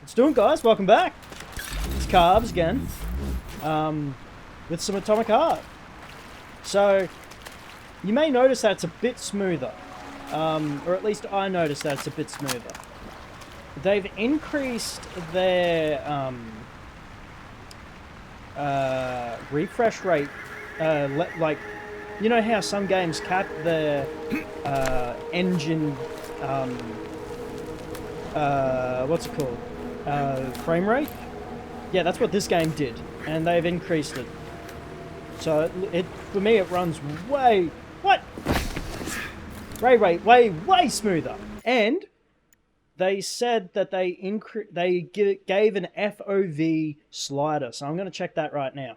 What's doing, guys? Welcome back. It's Carbs again, with some Atomic Heart. So, you may notice that it's a bit smoother, or at least I noticed that it's a bit smoother. They've increased their refresh rate, like, you know how some games cap their engine, what's it called? Frame rate? Yeah, that's what this game did, and they've increased it. So for me it runs way smoother. And they said that they gave an FOV slider, so I'm going to check that right now.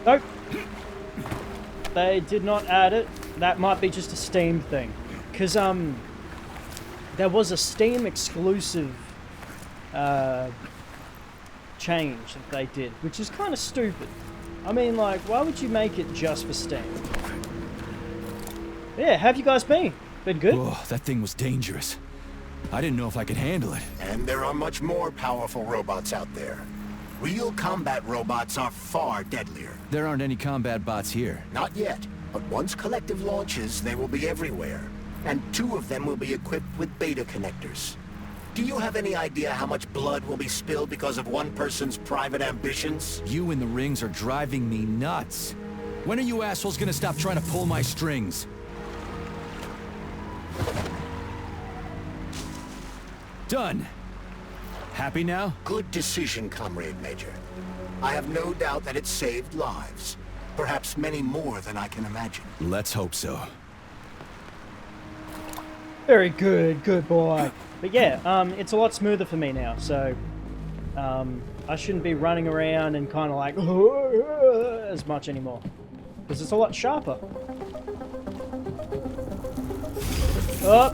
Nope. They did not add it. That might be just a Steam thing, because there was a Steam exclusive change that they did, which is kind of stupid. I mean, like, why would you make it just for Steam? Yeah, how have you guys been? Been good? Oh, that thing was dangerous. I didn't know if I could handle it. And there are much more powerful robots out there. Real combat robots are far deadlier. There aren't any combat bots here. Not yet, but once Collective launches, they will be everywhere. And 2 of them will be equipped with beta connectors. Do you have any idea how much blood will be spilled because of one person's private ambitions? You in the rings are driving me nuts. When are you assholes gonna stop trying to pull my strings? Done. Happy now? Good decision, Comrade Major. I have no doubt that it saved lives. Perhaps many more than I can imagine. Let's hope so. Very good, good boy. But yeah, it's a lot smoother for me now, so I shouldn't be running around and kind of like as much anymore, because it's a lot sharper. Oh.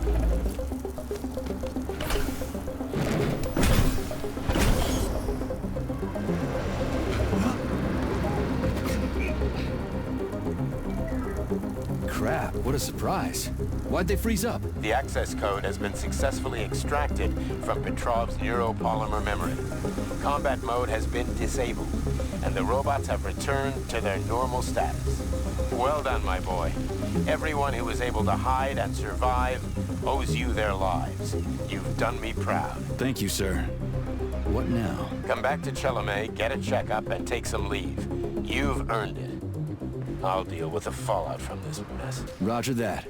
Crap, what a surprise. Why'd they freeze up? The access code has been successfully extracted from Petrov's neuropolymer memory. Combat mode has been disabled, and the robots have returned to their normal status. Well done, my boy. Everyone who was able to hide and survive owes you their lives. You've done me proud. Thank you, sir. What now? Come back to Chelomey, get a checkup, and take some leave. You've earned it. I'll deal with the fallout from this mess. Roger that.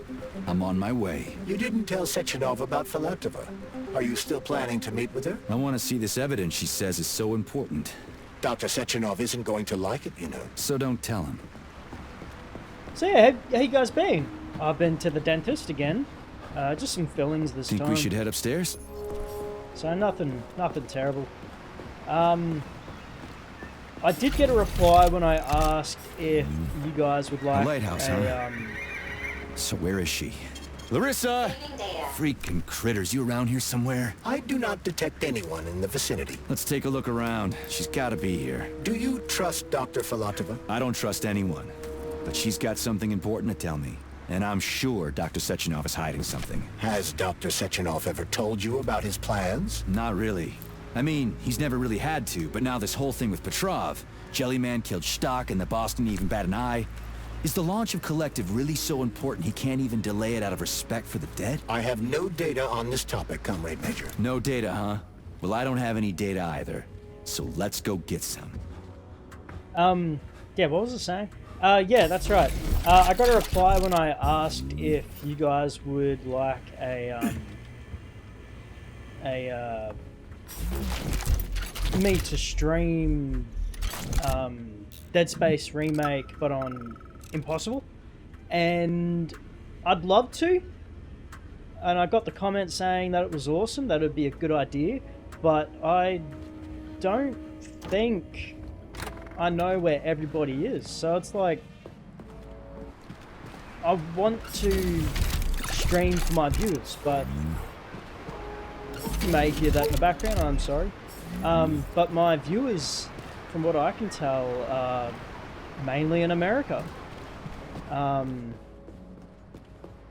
I'm on my way. You didn't tell Sechenov about Filatova. Are you still planning to meet with her? I want to see this evidence she says is so important. Dr. Sechenov isn't going to like it, you know. So don't tell him. So yeah, how you guys been? I've been to the dentist again. Just some fillings this time. Think we should head upstairs? So nothing terrible. I did get a reply when I asked if you guys would like a lighthouse, huh? So where is she? Larissa! Freaking critters, you around here somewhere? I do not detect anyone in the vicinity. Let's take a look around. She's gotta be here. Do you trust Dr. Filatova? I don't trust anyone. But she's got something important to tell me. And I'm sure Dr. Sechenov is hiding something. Has Dr. Sechenov ever told you about his plans? Not really. I mean, he's never really had to, but now this whole thing with Petrov, Jellyman killed Stock and the boss didn't even bat an eye. Is the launch of Collective really so important he can't even delay it out of respect for the dead? I have no data on this topic, Comrade Major. No data, huh? Well, I don't have any data either. So let's go get some. Yeah, what was I saying? Yeah, that's right. I got a reply when I asked if you guys would like me to stream Dead Space Remake, but on Impossible, and I'd love to. And I got the comment saying that it was awesome, that it would be a good idea, but I don't think I know where everybody is. So it's like, I want to stream for my viewers, but you may hear that in the background, I'm sorry. But my viewers, from what I can tell, are mainly in America.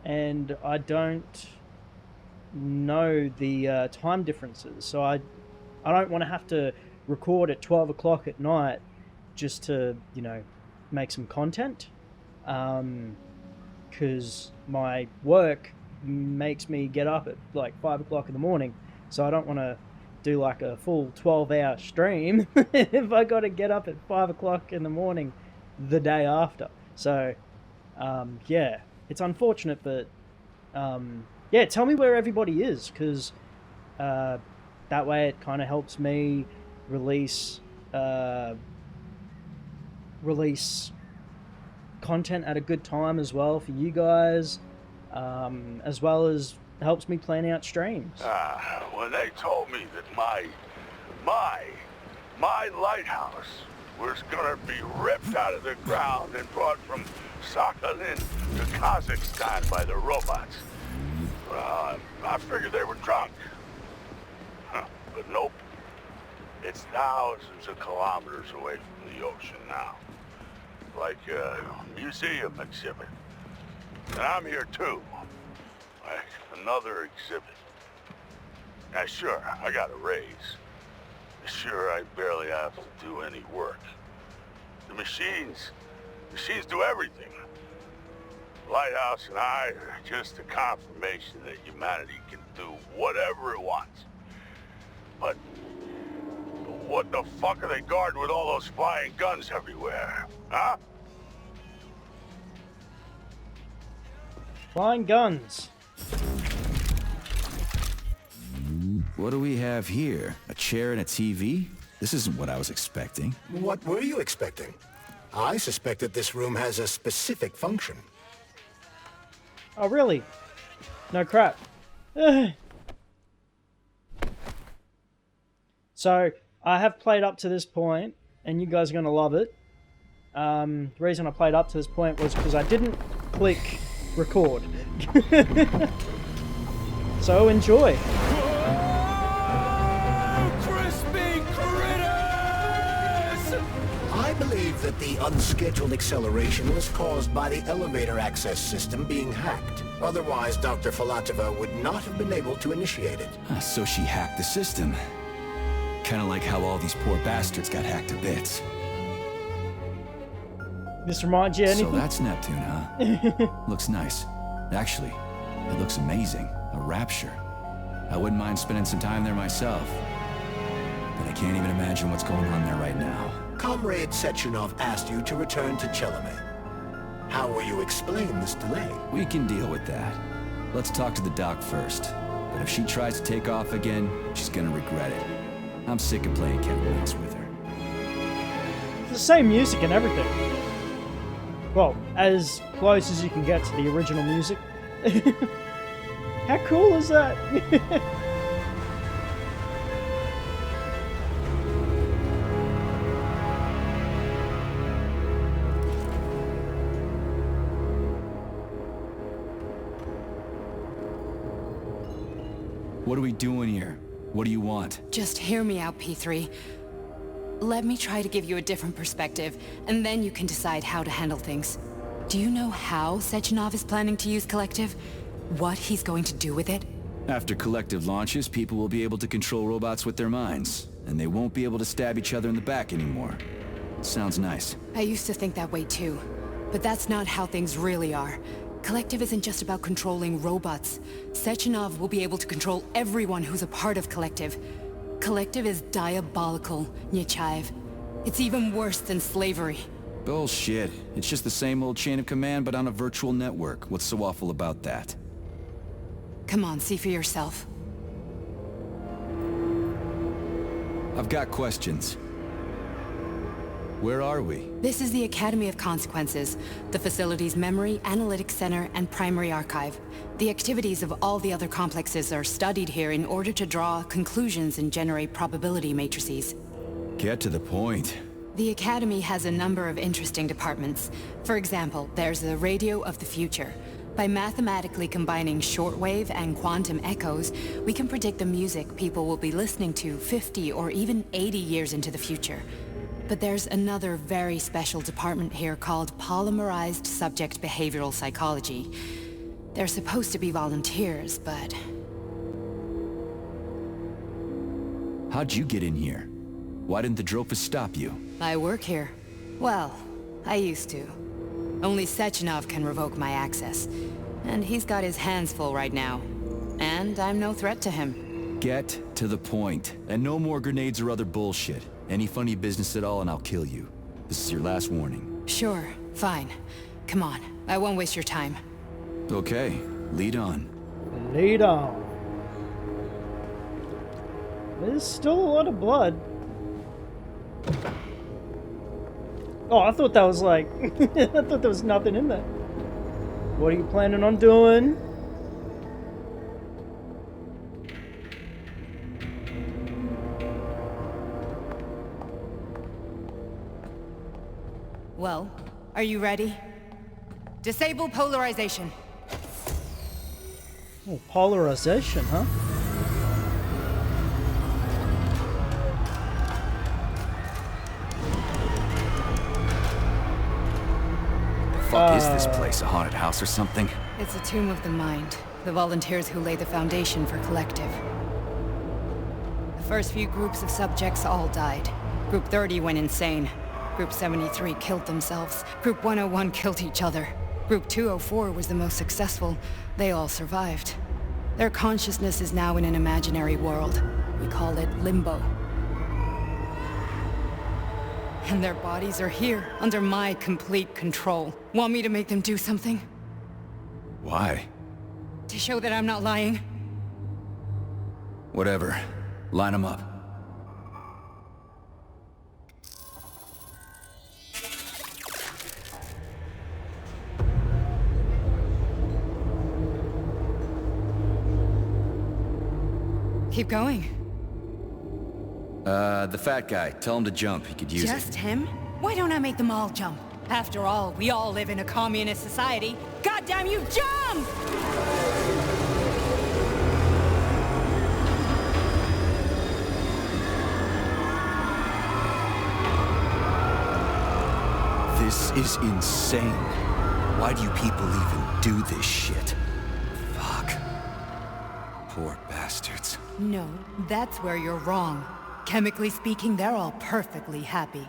And I don't know the time differences, so I I don't want to have to record at 12 o'clock at night just to, make some content. Because my work makes me get up at like 5 o'clock in the morning. So I don't want to do like a full 12-hour stream if I got to get up at 5 o'clock in the morning the day after. So, yeah, it's unfortunate, but yeah, tell me where everybody is, because that way it kind of helps me release content at a good time as well for you guys, as well as helps me plan out streams. When they told me that my lighthouse was gonna be ripped out of the ground and brought from Sakhalin to Kazakhstan by the robots, I figured they were drunk. But nope. It's thousands of kilometers away from the ocean now. Like a museum exhibit. And I'm here too. Like another exhibit. Now sure, I got a raise. Sure, I barely have to do any work. The machines do everything. Lighthouse and I are just a confirmation that humanity can do whatever it wants. But what the fuck are they guarding with all those flying guns everywhere, huh? Flying guns. What do we have here? A chair and a TV? This isn't what I was expecting. What were you expecting? I suspect that this room has a specific function. Oh, really? No crap. So, I have played up to this point, and you guys are going to love it. The reason I played up to this point was because I didn't click record. So, enjoy. I believe that the unscheduled acceleration was caused by the elevator access system being hacked. Otherwise, Dr. Filatova would not have been able to initiate it. So she hacked the system. Kinda like how all these poor bastards got hacked to bits. This reminds you of anything? So that's Neptune, huh? Looks nice. Actually, it looks amazing. A rapture. I wouldn't mind spending some time there myself. But I can't even imagine what's going on there right now. Comrade Sechenov asked you to return to Chelome. How will you explain this delay? We can deal with that. Let's talk to the doc first. But if she tries to take off again, she's gonna regret it. I'm sick of playing Cat Williams with her. It's the same music and everything. Well, as close as you can get to the original music. How cool is that? What are we doing here? What do you want? Just hear me out, P3. Let me try to give you a different perspective, and then you can decide how to handle things. Do you know how Sechenov is planning to use Collective? What he's going to do with it? After Collective launches, people will be able to control robots with their minds, and they won't be able to stab each other in the back anymore. Sounds nice. I used to think that way too, but that's not how things really are. Collective isn't just about controlling robots. Sechenov will be able to control everyone who's a part of Collective. Collective is diabolical, Nechaev. It's even worse than slavery. Bullshit. It's just the same old chain of command, but on a virtual network. What's so awful about that? Come on, see for yourself. I've got questions. Where are we? This is the Academy of Consequences, the facility's memory, analytics center, and primary archive. The activities of all the other complexes are studied here in order to draw conclusions and generate probability matrices. Get to the point. The Academy has a number of interesting departments. For example, there's the Radio of the Future. By mathematically combining shortwave and quantum echoes, we can predict the music people will be listening to 50 or even 80 years into the future. But there's another very special department here called Polymerized Subject Behavioral Psychology. They're supposed to be volunteers, but... How'd you get in here? Why didn't the Dropus stop you? I work here. Well, I used to. Only Sechenov can revoke my access. And he's got his hands full right now. And I'm no threat to him. Get to the point. And no more grenades or other bullshit. Any funny business at all and I'll kill you. This is your last warning. Sure, fine. Come on, I won't waste your time. Okay, lead on. Lead on. There's still a lot of blood. Oh, I thought that was like... I thought there was nothing in there. What are you planning on doing? Well, are you ready? Disable polarization. Oh, polarization, huh? Fuck is this place? A haunted house or something? It's a tomb of the mind. The volunteers who lay the foundation for Collective. The first few groups of subjects all died. Group 30 went insane. Group 73 killed themselves. Group 101 killed each other. Group 204 was the most successful. They all survived. Their consciousness is now in an imaginary world. We call it Limbo. And their bodies are here, under my complete control. Want me to make them do something? Why? To show that I'm not lying? Whatever. Line them up. Keep going. The fat guy. Tell him to jump. He could use it. Just him? Why don't I make them all jump? After all, we all live in a communist society. Goddamn you, jump! This is insane. Why do you people even do this shit? Fuck. Poor bastards. No, that's where you're wrong. Chemically speaking, they're all perfectly happy.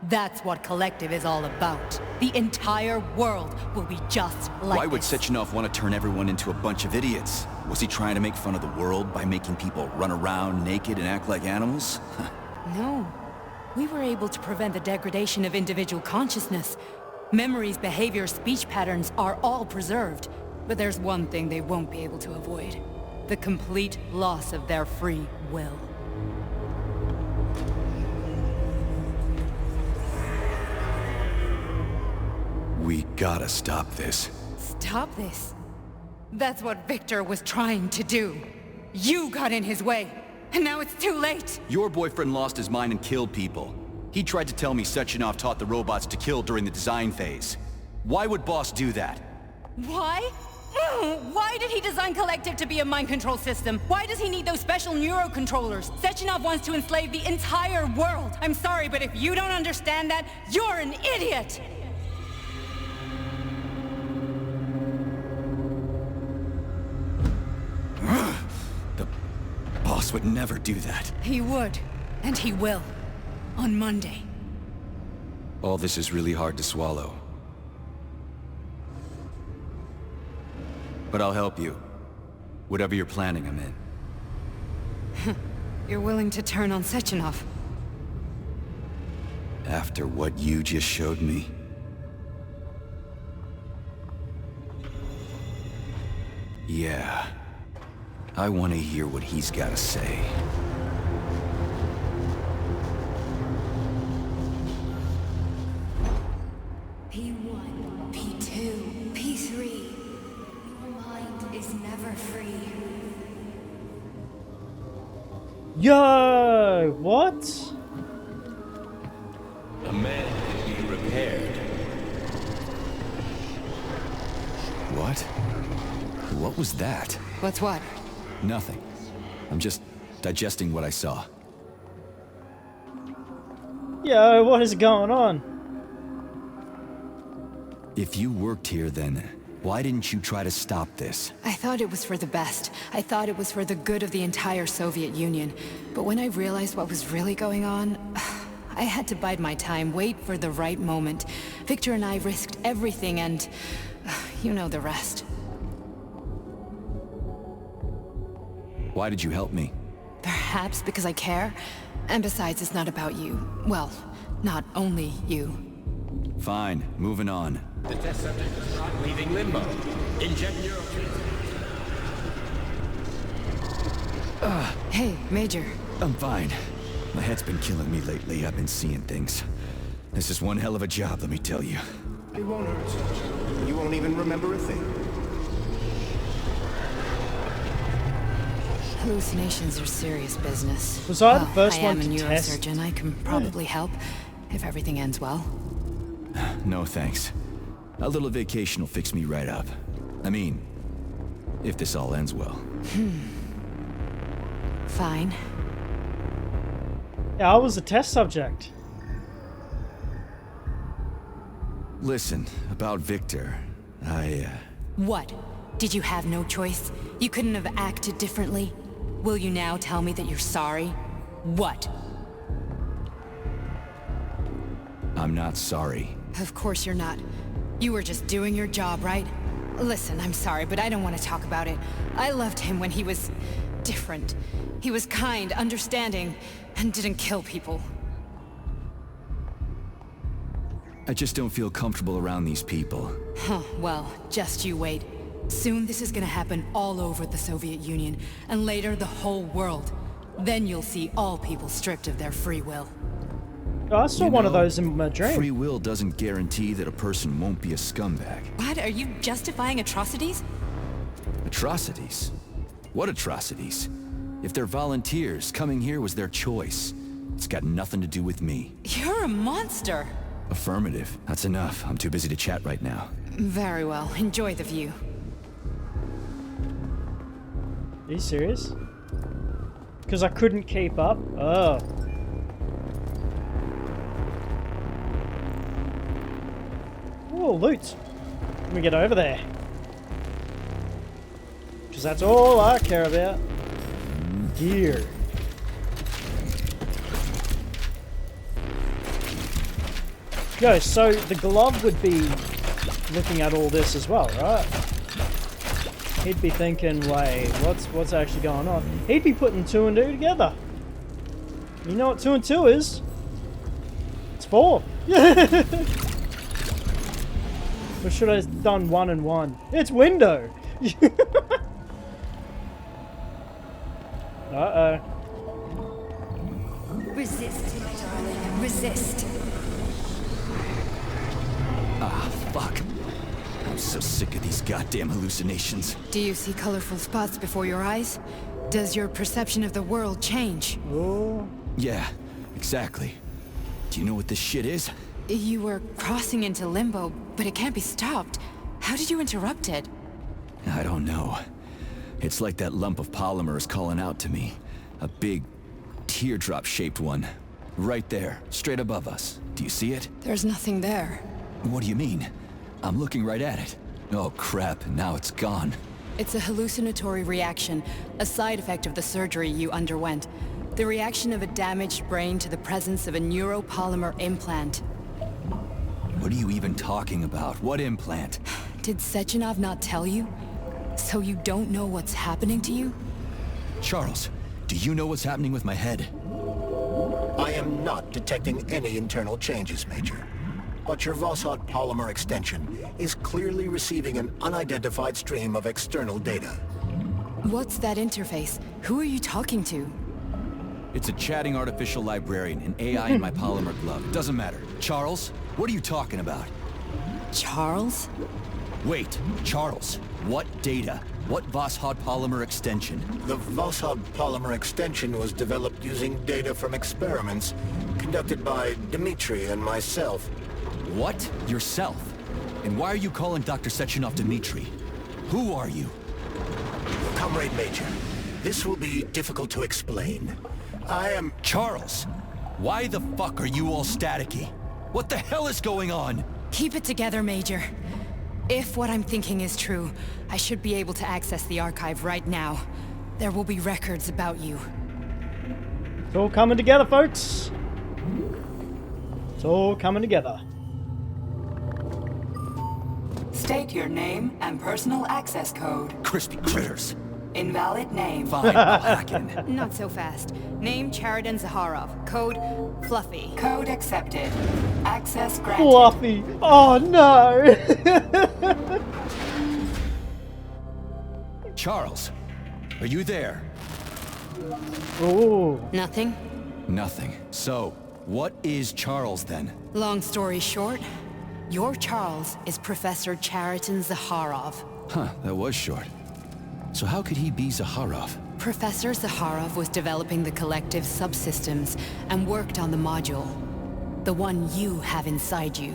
That's what Collective is all about. The entire world will be just like Why would this. Sechenov want to turn everyone into a bunch of idiots? Was he trying to make fun of the world by making people run around naked and act like animals? No. We were able to prevent the degradation of individual consciousness. Memories, behavior, speech patterns are all preserved. But there's one thing they won't be able to avoid. The complete loss of their free will. We gotta stop this. Stop this. That's what Victor was trying to do. You got in his way, and now it's too late. Your boyfriend lost his mind and killed people. He tried to tell me Sechenov taught the robots to kill during the design phase. Why would Boss do that? Why? Why did he design Collective to be a mind control system? Why does he need those special neurocontrollers? Sechenov wants to enslave the entire world. I'm sorry, but if you don't understand that, you're an idiot! The Boss would never do that. He would, and he will. On Monday. All this is really hard to swallow. But I'll help you. Whatever you're planning, I'm in. You're willing to turn on Sechenov? After what you just showed me? Yeah. I want to hear what he's got to say. P1, P2, P3. Your mind is never free. Yo, what? A man can be repaired. What? What was that? What's what? Nothing. I'm just digesting what I saw. Yo, what is going on? If you worked here, then Why didn't you try to stop this? I thought it was for the best. I thought it was for the good of the entire Soviet Union. But when I realized what was really going on, I had to bide my time, wait for the right moment. Victor and I risked everything and... you know the rest. Why did you help me? Perhaps because I care. And besides, it's not about you. Well, not only you. Fine, moving on. The test subject is not leaving limbo. Inject Hey, Major. I'm fine. My head's been killing me lately. I've been seeing things. This is one hell of a job, let me tell you. It won't hurt. You won't even remember a thing. Hallucinations are serious business. Was I the first I one am a to test? neurosurgeon. I can probably help if everything ends well. No thanks. A little vacation will fix me right up. I mean, if this all ends well. Fine. Yeah, I was a test subject. Listen, about Victor, What? Did you have no choice? You couldn't have acted differently? Will you now tell me that you're sorry? What? I'm not sorry. Of course you're not. You were just doing your job, right? Listen, I'm sorry, but I don't want to talk about it. I loved him when he was... different. He was kind, understanding, and didn't kill people. I just don't feel comfortable around these people. Huh, well, just you wait. Soon this is gonna happen all over the Soviet Union, and later the whole world. Then you'll see all people stripped of their free will. Oh, I saw You one of know, those in my dream. Free will doesn't guarantee that a person won't be a scumbag. What? Are you justifying atrocities? Atrocities? What atrocities? If they're volunteers, coming here was their choice. It's got nothing to do with me. You're a monster! Affirmative. That's enough. I'm too busy to chat right now. Very well. Enjoy the view. Are you serious? Because I couldn't keep up? Oh. Oh, loot. Let me get over there. Because that's all I care about. Gear. Yo, so the glove would be looking at all this as well, right? He'd be thinking, wait, what's actually going on? He'd be putting 2 and 2 together. You know what 2 and 2 is? It's 4. Or should I have done 1 and 1? It's window. Uh-oh. Resist, my darling. Resist. Ah, fuck. I'm so sick of these goddamn hallucinations. Do you see colorful spots before your eyes? Does your perception of the world change? Oh. Yeah, exactly. Do you know what this shit is? You were crossing into limbo, but it can't be stopped. How did you interrupt it? I don't know. It's like that lump of polymer is calling out to me. A big, teardrop-shaped one. Right there, straight above us. Do you see it? There's nothing there. What do you mean? I'm looking right at it. Oh crap, now it's gone. It's a hallucinatory reaction, a side effect of the surgery you underwent. The reaction of a damaged brain to the presence of a neuropolymer implant. What are you even talking about? What implant? Did Sechenov not tell you? So you don't know what's happening to you? Charles, do you know what's happening with my head? I am not detecting any internal changes, Major. But your Vossard polymer extension is clearly receiving an unidentified stream of external data. What's that interface? Who are you talking to? It's a chatting artificial librarian, an AI in my polymer glove. It doesn't matter. Charles, what are you talking about? Charles? Wait, Charles, what data? What Vossard polymer extension? The Vossard polymer extension was developed using data from experiments conducted by Dmitry and myself. What? Yourself? And why are you calling Dr. Sechenov Dmitry? Who are you? Comrade Major, this will be difficult to explain. I am... Charles, why the fuck are you all staticky? What the hell is going on? Keep it together, Major. If what I'm thinking is true, I should be able to access the archive right now. There will be records about you. It's all coming together, folks. It's all coming together. State your name and personal access code. Crispy critters. Invalid name. Fine, I'll hack in. Not so fast. Name Cheriton Zaharov. Code Fluffy. Code accepted. Access granted. Fluffy. Oh no. Charles, are you there? Ooh. Nothing? Nothing. So, what is Charles then? Long story short, your Charles is Professor Cheriton Zaharov. Huh, that was short. So how could he be Zaharov? Professor Zaharov was developing the collective subsystems and worked on the module. The one you have inside you.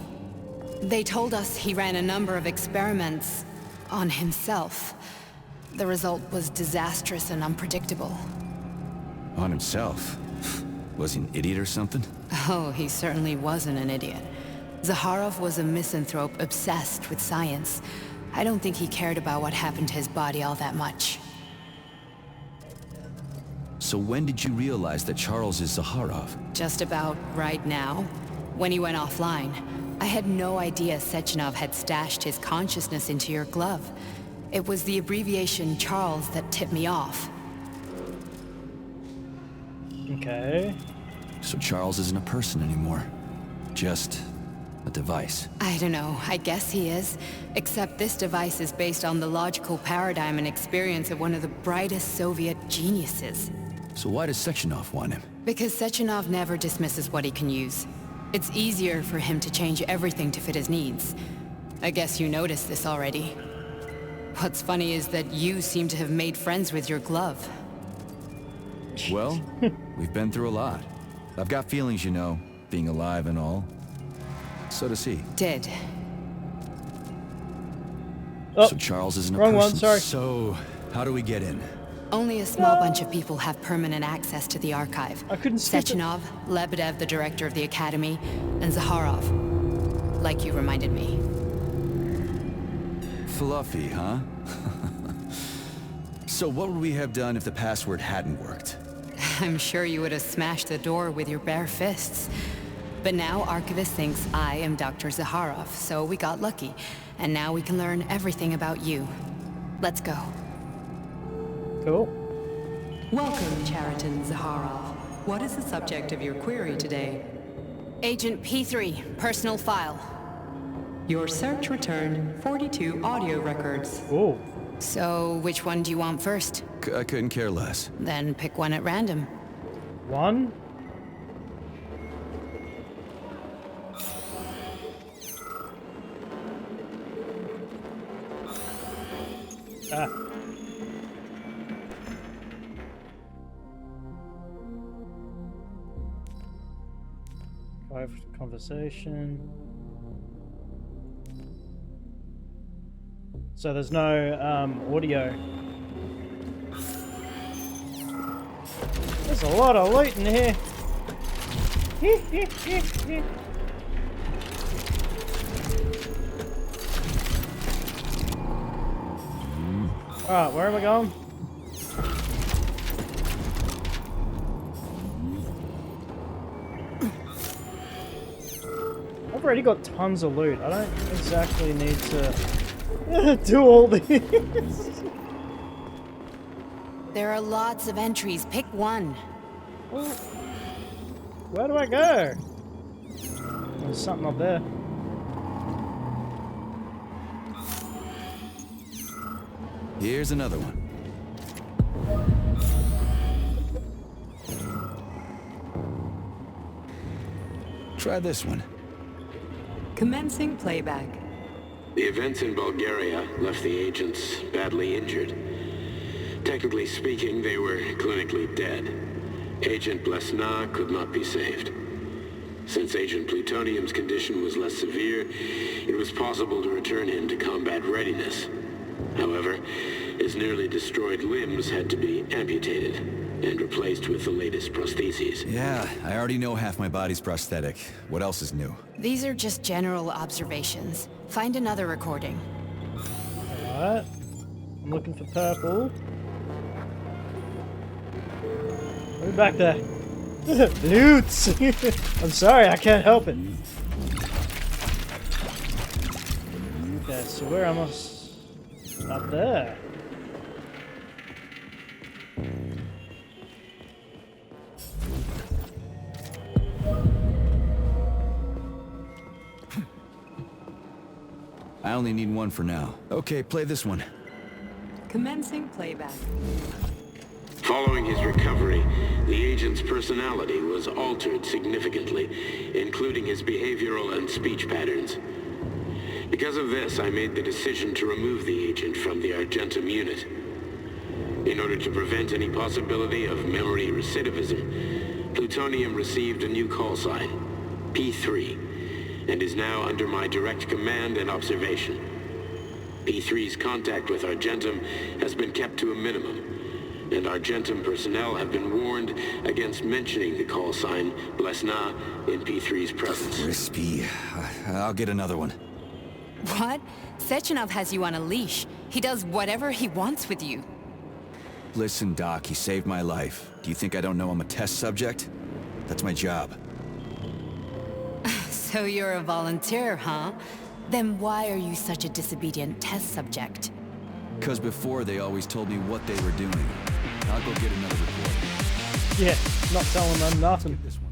They told us he ran a number of experiments on himself. The result was disastrous and unpredictable. On himself? Was he an idiot or something? Oh, he certainly wasn't an idiot. Zaharov was a misanthrope obsessed with science. I don't think he cared about what happened to his body all that much. So when did you realize that Charles is Zaharov? Just about right now, when he went offline. I had no idea Sechenov had stashed his consciousness into your glove. It was the abbreviation Charles that tipped me off. Okay. So Charles isn't a person anymore. Just a device. I don't know, I guess he is. Except this device is based on the logical paradigm and experience of one of the brightest Soviet geniuses. So why does Sechenov want him? Because Sechenov never dismisses what he can use. It's easier for him to change everything to fit his needs. I guess you noticed this already. What's funny is that you seem to have made friends with your glove. Well, we've been through a lot. I've got feelings, you know, being alive and all. So does he. Did. Oh, so Charles isn't a wrong person. one, sorry. So, how do we get in? Only a small bunch of people have permanent access to the archive. I couldn't skip it. Sechenov, Lebedev, the director of the academy, and Zaharov. Like you reminded me. Fluffy, huh? So what would we have done if the password hadn't worked? I'm sure you would have smashed the door with your bare fists. But now Archivist thinks I am Dr. Zaharov, so we got lucky. And now we can learn everything about you. Let's go. Cool. Welcome, Cheriton Zaharov. What is the subject of your query today? Agent P3, personal file. Your search returned 42 audio records. Ooh. So, which one do you want first? I couldn't care less. Then pick one at random. One. Ah. Conversation. So there's no audio. There's a lot of loot in here. Alright, where am I going? I've already got tons of loot. I don't exactly need to do all this. There are lots of entries. Pick one. Where do I go? There's something up there. Here's another one. Try this one. Commencing playback. The events in Bulgaria left the agents badly injured. Technically speaking, they were clinically dead. Agent Blesna could not be saved. Since Agent Plutonium's condition was less severe, it was possible to return him to combat readiness. However, his nearly destroyed limbs had to be amputated and replaced with the latest prostheses. Yeah, I already know half my body's prosthetic. What else is new? These are just general observations. Find another recording. Alright. I'm looking for purple. Move back there. Loots! I'm sorry, I can't help it. Okay, so we're almost up there. I only need one for now. Okay, play this one. Commencing playback. Following his recovery, the agent's personality was altered significantly, including his behavioral and speech patterns. Because of this, I made the decision to remove the agent from the Argentum unit. In order to prevent any possibility of memory recidivism, Plutonium received a new call sign, P3, and is now under my direct command and observation. P3's contact with Argentum has been kept to a minimum, and Argentum personnel have been warned against mentioning the call sign Blesna in P3's presence. Crispy. I'll get another one. What? Sechenov has you on a leash. He does whatever he wants with you. Listen, Doc, he saved my life. Do you think I don't know I'm a test subject? That's my job. So you're a volunteer, huh? Then why are you such a disobedient test subject? Because before they always told me what they were doing. I'll go get another report. Yeah, not telling them nothing. This one.